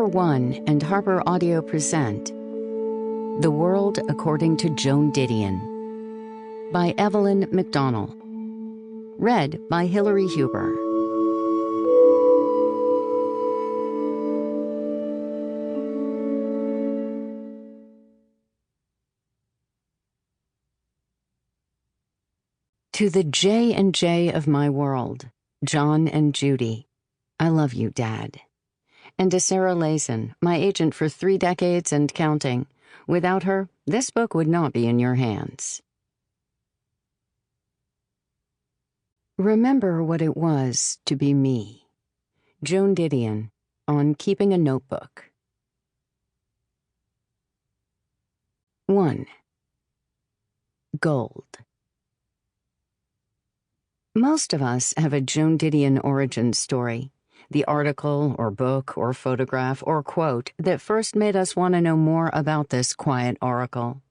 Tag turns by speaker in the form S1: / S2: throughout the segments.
S1: One and HarperAudio present The World According to Joan Didion by Evelyn Mcdonnell. Read by Hillary Huber. To the J and J of my world, John and Judy, I love you, Dad. And to Sarah Layson, my agent for 3 decades and counting. Without her, this book would not be in your hands. Remember what it was to be me. Joan Didion, on Keeping a Notebook. 1. Gold. Most of us have a Joan Didion origin story. The article or book or photograph or quote that first made us want to know more about this quiet oracle.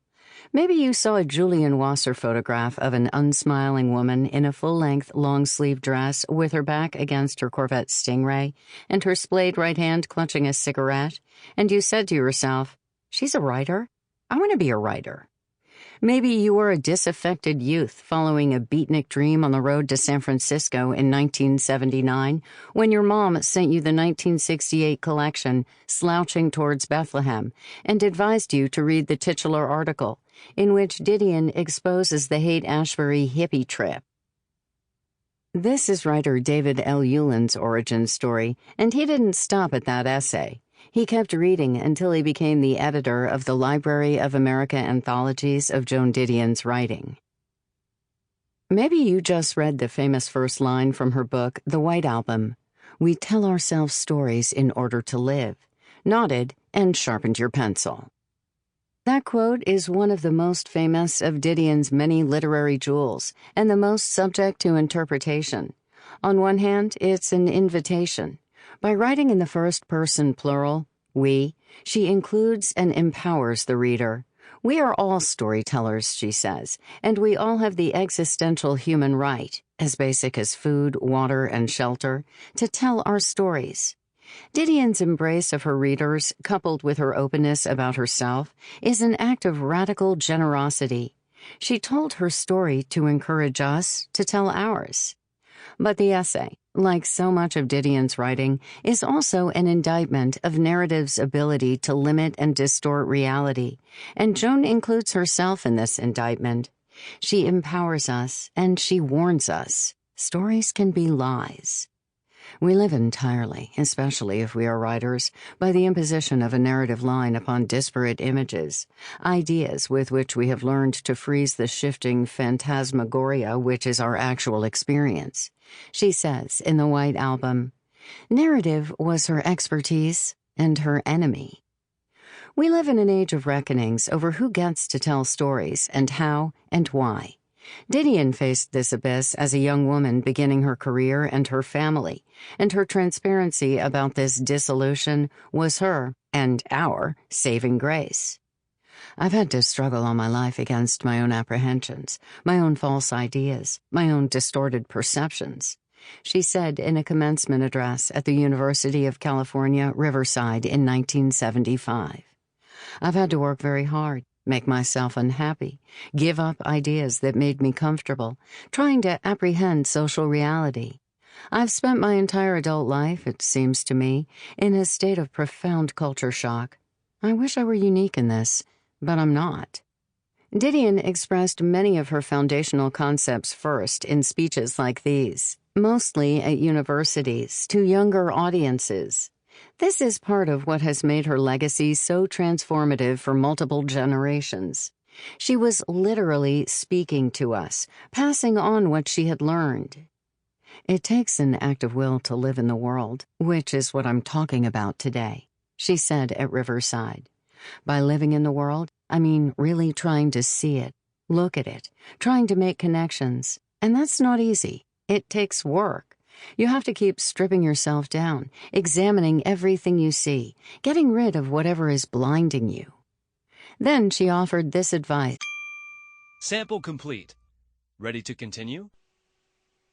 S1: Maybe you saw a Julian Wasser photograph of an unsmiling woman in a full-length long-sleeve dress with her back against her Corvette Stingray and her splayed right hand clutching a cigarette, and you said to yourself, "She's a writer. I want to be a writer." Maybe you were a disaffected youth following a beatnik dream on the road to San Francisco in 1979 when your mom sent you the 1968 collection Slouching Towards Bethlehem and advised you to read the titular article in which Didion exposes the Haight-Ashbury hippie trip. This is writer David L. Ulan's origin story, and he didn't stop at that essay. He kept reading until he became the editor of the Library of America Anthologies of Joan Didion's writing. Maybe you just read the famous first line from her book, The White Album. We tell ourselves stories in order to live, nodded, and sharpened your pencil. That quote is one of the most famous of Didion's many literary jewels and the most subject to interpretation. On one hand, it's an invitation. By writing in the first-person plural, we, she includes and empowers the reader. We are all storytellers, she says, and we all have the existential human right, as basic as food, water, and shelter, to tell our stories. Didion's embrace of her readers, coupled with her openness about herself, is an act of radical generosity. She told her story to encourage us to tell ours. But the essay, like so much of Didion's writing, is also an indictment of narrative's ability to limit and distort reality, and Joan includes herself in this indictment. She empowers us, and she warns us. Stories can be lies. We live entirely, especially if we are writers, by the imposition of a narrative line upon disparate images, ideas with which we have learned to freeze the shifting phantasmagoria which is our actual experience. She says in The White Album, narrative was her expertise and her enemy. We live in an age of reckonings over who gets to tell stories and how and why. Didion faced this abyss as a young woman beginning her career and her family, and her transparency about this dissolution was her, and our, saving grace. I've had to struggle all my life against my own apprehensions, my own false ideas, my own distorted perceptions, she said in a commencement address at the University of California, Riverside in 1975. I've had to work very hard, make myself unhappy, give up ideas that made me comfortable, trying to apprehend social reality. I've spent my entire adult life, it seems to me, in a state of profound culture shock. I wish I were unique in this, but I'm not. Didion expressed many of her foundational concepts first in speeches like these, mostly at universities, to younger audiences. This is part of what has made her legacy so transformative for multiple generations. She was literally speaking to us, passing on what she had learned. It takes an act of will to live in the world, which is what I'm talking about today, she said at Riverside. By living in the world, I mean really trying to see it, look at it, trying to make connections. And that's not easy. It takes work. You have to keep stripping yourself down, examining everything you see, getting rid of whatever is blinding you. Then she offered this advice.
S2: Sample complete. Ready to continue?